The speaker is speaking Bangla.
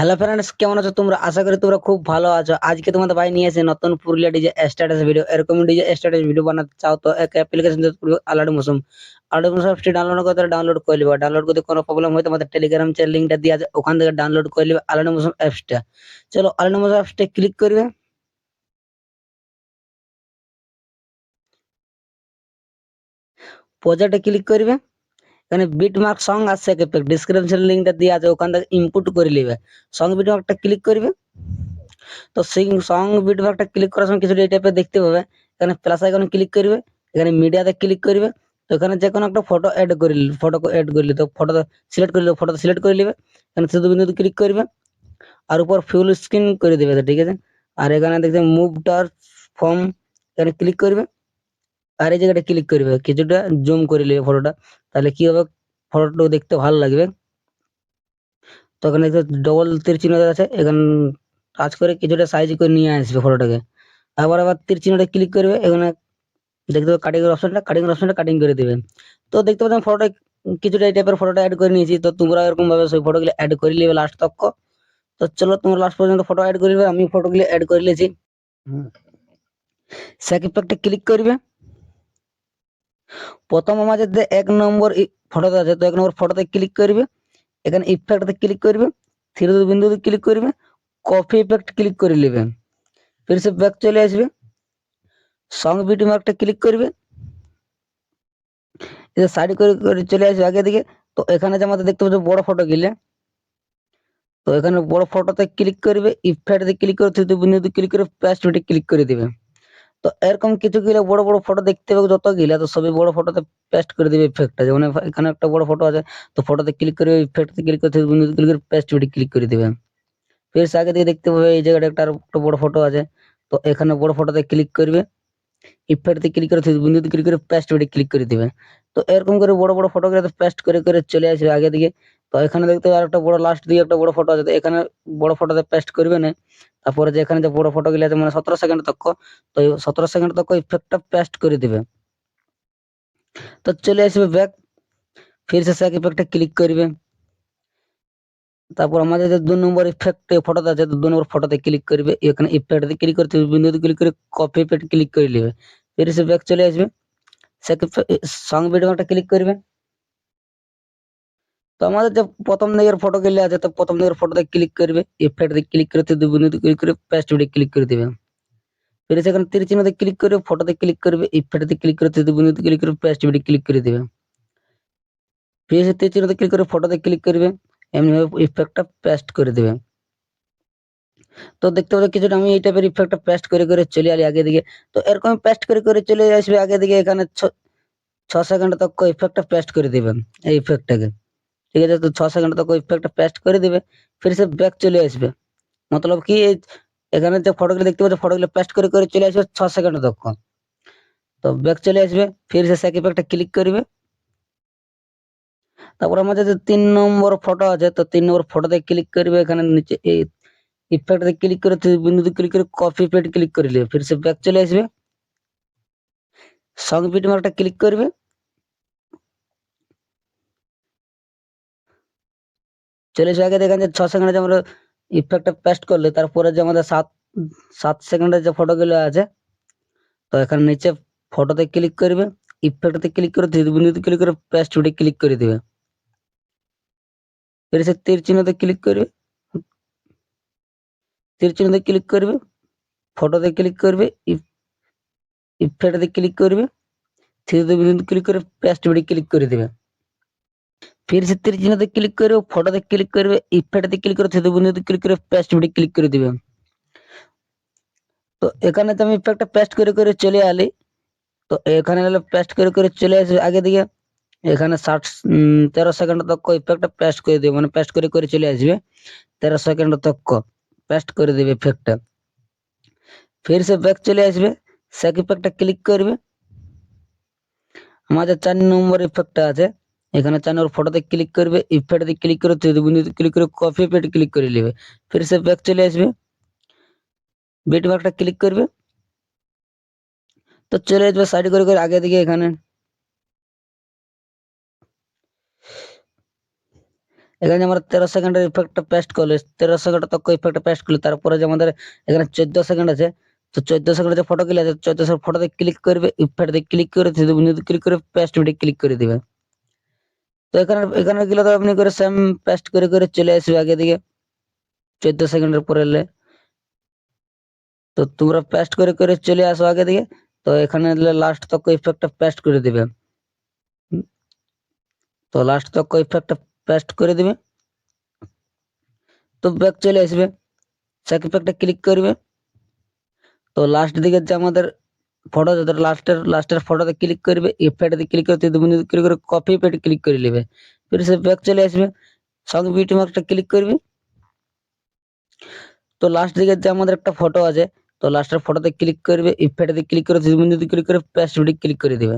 হ্যালো ফ্রেন্ডস, কেমন আছো তোমরা? আশা করি তোমরা খুব ভালো আছো। আজকে তোমাদের ভাই নিয়ে এসে নতুন পুরুলিয়া ডিজে স্ট্যাটাস ভিডিও। এরকম ডিজে স্ট্যাটাস ভিডিও বানাতে চাও তো এক অ্যাপ্লিকেশন আলাদা মৌসুম। আলাদা মৌসুম অ্যাপটি ডাউনলোড করতে ডাউনলোড করে নিবা। ডাউনলোড করতে কোনো প্রবলেম হয় তোমাদের টেলিগ্রাম চ্যানেল লিঙ্কটা দিয়ে আছে, ওখান থেকে ডাউনলোড করে নিবে আলাদা মৌসুম অ্যাপসটা। চলো আলাদা মৌসুম অ্যাপসটা ক্লিক করবে। প্রজেক্টে ক্লিক করবে। এখানে বিটমার্ক সং আর সেক ইফেক্ট ডিসক্রিপশন লিঙ্কটা দিয়ে আছে, ওখান থেকে ইনপুট করে নিবে। সং বিটমার্কটা ক্লিক করবে। তো সেই সং বিটমার্কটা ক্লিক করার সময় কিছুটা এই টাইপের দেখতে পাবে। এখানে প্লাস আইকনে ক্লিক করবে, এখানে মিডিয়াতে ক্লিক করবে। তো এখানে যে কোনো একটা ফটো অ্যাড করে ফটো অ্যাড করলে তো ফটো সিলেক্ট করে ফটো সিলেক্ট করে নেবে। এখানে শুধু বিন্দুতে ক্লিক করবে আর উপর ফুল স্ক্রিন করে দেবে, ঠিক আছে। আর এখানে দেখবে মুভ টার ফর্ম, এখানে ক্লিক করবে আর এই জায়গাটা ক্লিক করবে, কিছুটা জুম করে নেবে ফটোটা, তাহলে কি হবে, ফটোটা দেখতে ভালো লাগবে। তো এখানে ডবল তীর চিহ্ন আছে, এখানে টাচ করে কিছুটা সাইজ করে নিয়ে আসবে ফটোটাকে। আবার তীর চিহ্নটা ক্লিক করবে, এখানে দেখতে পাবে কাটিং এর অপশনটা কাটিং করে দিবে। তো দেখতে পাচ্ছেন ফটোটা কিছুটা এই টাইপের ফটোটা অ্যাড করে নিয়েছি। তো তোমরা এরকম ভাবে সেই ফটোগুলো অ্যাড করে নিবে লাস্ট তক। তো চলো তোমরা লাস্ট পর্যন্ত ফটো অ্যাড করে নিবে, আমি ফটোগুলো অ্যাড করে নিয়েছি। স্যাক ইফেক্টে ক্লিক করবে। প্রথম আমাদের যে এক নম্বর ফটোতে আছে, তো এক নম্বর ফটোতে ক্লিক করবে, এখানে ইফেক্টতে ক্লিক করবে, থ্রি বিন্দুতে ক্লিক করবে, কপি ইফেক্ট ক্লিক করে নেবে। फिर से ব্যাক চলে আসবে, সং বিটি মার্কটা ক্লিক করবে, এটা সাইড করে করে চলে আসবে আগে দিকে। তো এখানে যে আমাদের দেখতে পাচ্ছ বড় ফটো গিলে, তো এখানে বড় ফটোতে ক্লিক করবে, ইফেক্টে ক্লিক করে থ্রি বিন্দুতে ক্লিক করে পেস্ট বিটি ক্লিক করে দিবে। তো এরকম কিছু গিলা বড় বড় ফটো দেখতে পাবে, যত গিলা তো সবই বড় ফটোতে পেস্ট করে দিবে ইফেক্টটা। যেমন এখানে একটা বড় ফটো আছে, তো ফটোতে ক্লিক করে ইফেক্টে ক্লিক করে থ্রি বিন্দুতে ক্লিক করে পেস্ট বিটি ক্লিক করে দিবে। ফির আগে দিকে দেখতে পাবে এই জায়গাটা একটা একটা বড় ফটো আছে, তো এখানে বড় ফটোতে ক্লিক করবে, ইফেক্টে ক্লিক করে বিন্দুতে ক্লিক করে পেস্ট বাটনে ক্লিক করে দিবে। তো এরকম করে বড় বড় ফটোগুলো পেস্ট করে করে চলে আসবে আগে দিকে। তো এখানে দেখতে আর একটা বড় লাস্ট দিয়ে একটা বড় ফটো আছে, তো এখানে বড় ফটোতে পেস্ট করবে না। তারপরে যে এখানে যে বড় ফটোগুলো আছে মানে 17 সেকেন্ড তক, তো 17 সেকেন্ড তক ইফেক্টটা পেস্ট করে দিবে। তো চলে আসবে ব্যাক, ফির সে সেক ইফেক্টে ক্লিক করবে। তারপর আমাদের যে 2 নম্বর ইফেক্ট ফটোতে আছে, তো 2 নম্বর ফটোতে ক্লিক করবে, এখানে ইফেক্টে ক্লিক করতে বিন্দুতে ক্লিক করে কপি ইফেক্ট ক্লিক করে নেবে। ফির সে ব্যাক চলে আসবে, সং ভিডিওটা ক্লিক করবে। তো আমাদের যে প্রথম দিকের ফটো গেলে আছে, তো প্রথম দিকের ফটোতে ক্লিক করবে, ইফেক্ট দিয়ে ক্লিক করে দুই বিন্দুতে ক্লিক করে পেস্ট ভিডিও ক্লিক করে দিবে। ফির সেখানে তীর চিহ্নতে ক্লিক করবে, ফটোতে ক্লিক করবে, ইফেক্ট দিয়ে ক্লিক করে দুই বিন্দুতে ক্লিক করে পেস্ট ভিডিও ক্লিক করে দিবে। ফির সে তীর চিহ্নতে ক্লিক করে ফটোতে ক্লিক করবে, এমনি ভাবে ইফেক্টটা পেস্ট করে দিবে। তো দেখতে পাচ্ছ কিছুটা আমি এই টাইপের ইফেক্টটা পেস্ট করে করে চলে আলি আগে দিকে। তো এরকম পেস্ট করে করে চলে আসবে আগে দিকে, এখানে 6 সেকেন্ড তক ইফেক্টটা পেস্ট করে দিবেন এই ইফেক্টটাকে, ঠিক আছে। তো 6 সেকেন্ড তক ইফেক্টটা পেস্ট করে দিবে, ফির সে ব্যাক চলে আসবে। মতলব কি এখানে যে ফটোগুলো দেখতে পাচ্ছ ফটোগুলো পেস্ট করে করে চলে আসবে 6 সেকেন্ড তক। তো ব্যাক চলে আসবে, ফির সে সেক ইফেক্টটা ক্লিক করবে। তারপর আমাদের যে 3 নম্বর ফটো আছে, তো 3 নম্বর ফটোতে ক্লিক করবে, এখানে নিচে এই ইফেক্টে ক্লিক করে বিন্দুতে ক্লিক করে কপি পেট ক্লিক করে নেবে। ফির সে ব্যাক চলে আসবে, সং বিট মার্কটা ক্লিক করবে, চলে আসবে আগে দেখেন যে 6 সেকেন্ডে যে আমরা ইফেক্টটা পেস্ট করলে, তারপরে যে আমাদের 7 সেকেন্ডের যে ফটোগুলো আছে, তো এখানে নিচে ফটোতে ক্লিক করবে, ইফেক্টতে ক্লিক করে বিন্দুতে ক্লিক করে পেস্ট ভিডিও ক্লিক করে দিবে। ফির সে তীর চিহ্নতে ক্লিক করবে, তীর চিহ্নতে ক্লিক করবে, ফটোতে ক্লিক করবে, ইফেক্টতে ক্লিক করবে, থ্রি বিন্দুতে ক্লিক করে পেস্ট ভিডিও ক্লিক করে দিবে। फिर से তীর চিহ্নতে ক্লিক করবে, ফটোতে ক্লিক করবে, ইফেক্টতে ক্লিক করে থ্রি বিন্দুতে ক্লিক করে পেস্ট ভিডিও ক্লিক করে দিবে। তো এখানে তো আমি ইফেক্টটা পেস্ট করে করে চলে আলি। তো এখানে হলো পেস্ট করে করে চলে আসবে আগে দিকে, এখানে 13 সেকেন্ড তক ইফেক্টটা পেস্ট করে দিবে, মানে পেস্ট করে করে চলে আসবে 13 সেকেন্ড তক পেস্ট করে দিবে ইফেক্টটা। फिर से ব্যাক চলে আসবে, সেক ইফেক্টটা ক্লিক করবে। আমাদের 4 নম্বর ইফেক্টটা আছে, এখানে 4 নম্বর ফটোতে ক্লিক করবে, ইফেক্টে ক্লিক করে বিন্দুতে ক্লিক করে কপি পেট ক্লিক করে নেবে। फिर से ব্যাক চলে আসবে, বিট মার্কটা ক্লিক করবে, তো চলে আসবে সাইড করে করে আগে দিকে। এখানে এখানে যে আমরা 13 সেকেন্ডের ইফেক্টটা পেস্ট করলে 13 সেকেন্ড তক ইফেক্টটা পেস্ট করলে তারপরে যে আমাদের এখানে 14 সেকেন্ড আছে, তো 14 সেকেন্ডের যে ফটো গুলো আছে 14 সেকেন্ড ফটোতে ক্লিক করবে, ইফেক্টে ক্লিক করে ক্লিক করে পেস্ট ভিডিও ক্লিক করে দিবে। তো এখানে এখানে গেলে তো আপনি করে সেম পেস্ট করে করে চলে আসবে আগে দিকে 14 সেকেন্ডের পরে এলে। তো তোমরা পেস্ট করে করে চলে আসো আগে দিকে। তো এখানে লাস্ট তক ইফেক্টটা পেস্ট করে দিবে। তো লাস্ট তক ইফেক্টটা পেস্ট করে দিবে। তো ব্যাক চলে আসবে, সেক ইফেক্টে ক্লিক করবে। তো লাস্ট দিকে যে আমাদের ফটো লাস্টের ফটোতে ক্লিক করবে, ইফেক্টে ক্লিক করে 3 মিনিট ক্লিক করে কপি পেটে ক্লিক করে নেবে। ফির সে ব্যাক চলে আসবে, সং বিটমার্কটা ক্লিক করবে। তো লাস্ট দিকে যে আমাদের একটা ফটো আছে, তো লাস্টের ফটোতে ক্লিক করবে, ইফেক্টে ক্লিক করে 3 মিনিট ক্লিক করে পেস্ট ভিডিও ক্লিক করে দিবে।